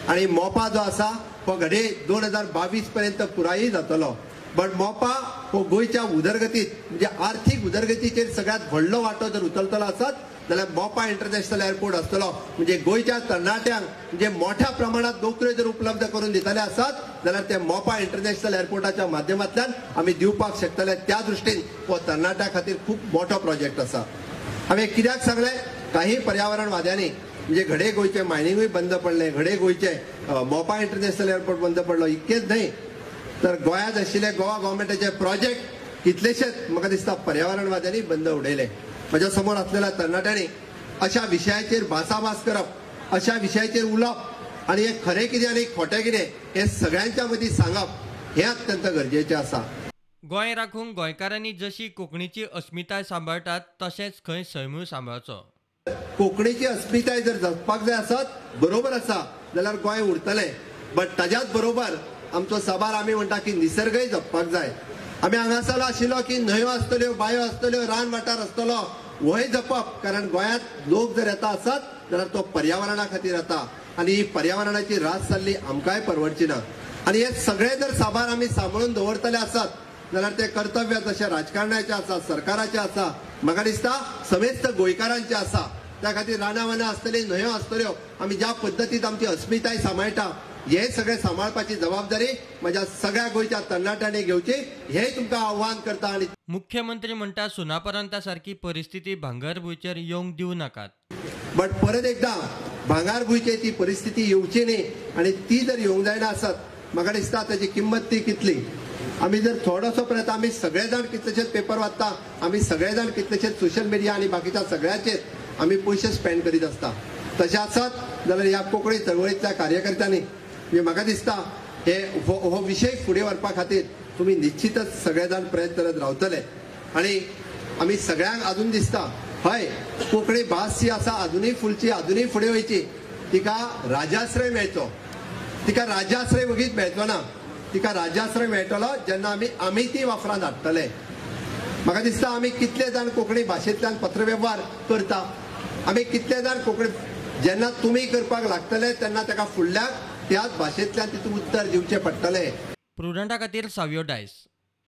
आणि मोपा जो आसा तो घडये 2022 पर्यंत पुराय जातलो। बट मोपा हो गोयच्या उदरगतीत म्हणजे आर्थिक उदरगतीचेर सगळ्यात व्हडलो वांटो जर उचलतलो आसत जाल्यार मोपा इंटरनॅशनल एअरपोर्ट आसतलो। म्हणजे गोयच्या तरणाट्यांक म्हणजे मोठ्या प्रमाणात नोकऱ्यो जर उपलब्ध करून दितले आसत जाल्यार ते मोपा इंटरनॅशनल एअरपोर्टाच्या माध्यमांतल्यान आमी दिवपाक शकतले। त्या दृश्टीन हो तरणाट्यां खातीर खूप मोठो प्रोजेक्ट आसा। हांवें कित्याक सांगलें, काही पर्यावरणवाद्यांनी म्हणजे घडे गोयचे मायनिंगूय बंद पडले, घडे गोयचे मोपा इंटरनॅशनल एअरपोर्ट बंद पडलो, इतकेच न्हय तर गोंयांत आशिल्ले गोवा गव्हर्मेंटाचे प्रोजेक्ट कितलेशेच म्हाका दिसता पर्यावरणवाद्यांनी बंद उडयले। म्हज्या समोर असलेल्या तरणाट्यांनी अशा विशयाचेर भासाभास करप, अशा विशयाचेर उलोवप आणि हे खरें कितें आनी खोटें कितें हे सगळ्यांच्या मदीं सांगप हें अत्यंत गरजेचें आसा। गोंय राखूंक गोंयकारांनी जशी कोंकणीची अस्मिताय सांबाळटात तशेंच खंय सैमूय सांबाळचो। कोंकणीची अस्मिताय जर जपपाक जाय आसत बरोबर आसा जाल्यार गोंय उरतलें, बट ताच्याच बरोबर आमचो साबार आमी म्हणटा की निसर्गय जपपाक जाय। आमी हांगासर आशिल्लो की न्हंयो आसतल्यो, बांयो आसतल्यो, रान वाठार आसतलो होय जपप, कारण गोंयांत लोक जर येता आसत जाल्यार तो पर्यावरणा खातीर येता आनी ही पर्यावरणाची रास जाल्ली आमकांय परवडची ना। आनी हे सगळे जर साबार आमी सांबाळून दवरतले आसत जाल्यार ते कर्तव्य जशें राजकारणाचें आसा, सरकाराचें आसा, म्हाका दिसता समेस्त गोंयकारांचें आसा। त्या खातीर रानावनां आसतलीं, न्हंयो आसतल्यो, आमी ज्या पद्दतीन आमची अस्मिताय सांबाळटा हे सगळे सांबाळपाची जबाबदारी म्हज्या सगळ्या गोंयच्या तरणाट्यांनी घेवची हेंय तुमकां आव्हान करता। आनी मुख्यमंत्री म्हणटा सुनापरान्ता सारकी परिस्थिती भांगरभूंयचेर येवंक दिवं नाकात। बट परत एकदा भांगरभूंयचेर ती परिस्थिती येवची न्ही आनी ती जर येवंक जायना आसत म्हाका दिसता ताची किंमत ती कितली। आमी जर थोडोसो प्रयत्न आमी सगळे जाण कितलेशेच पेपर वाचता, आमी सगळे जाण कितलेशेच सोशल मिडिया आनी बाकीच्या सगळ्याचेर आमी पयशे स्पेंड करीत आसता। तशें आसत जाल्यार ह्या कोंकणी चळवळींतल्या कार्यकर्त्यांनी म्हणजे म्हाका दिसता हे हो विशय फुडें व्हरपा खातीर तुमी निश्चितच सगळे जाण प्रयत्न करत रावतले। आनी आमी सगळ्यांक अजून दिसता हय कोंकणी भास जी आसा अजुनूय फुलची, अजुनूय फुडें वयची, तिका राजाश्रय मेळचो। तिका राजाश्रय वगीच मेळचो ना, तिका राजाश्रय मेळटलो जेन्ना आमी ती वापरांत हाडटले। म्हाका दिसता आमी कितले जाण कोंकणी भाशेंतल्यान पत्रव्यवहार करता, आमी कितले जाण कोंकणी जेन्ना तुमी करपाक लागतले तेन्ना ताका फुडल्या त्याच भाशेंतल्यान तितून उत्तर दिवचें पडटलें। प्रुडंटा खातीर सावयो डायस।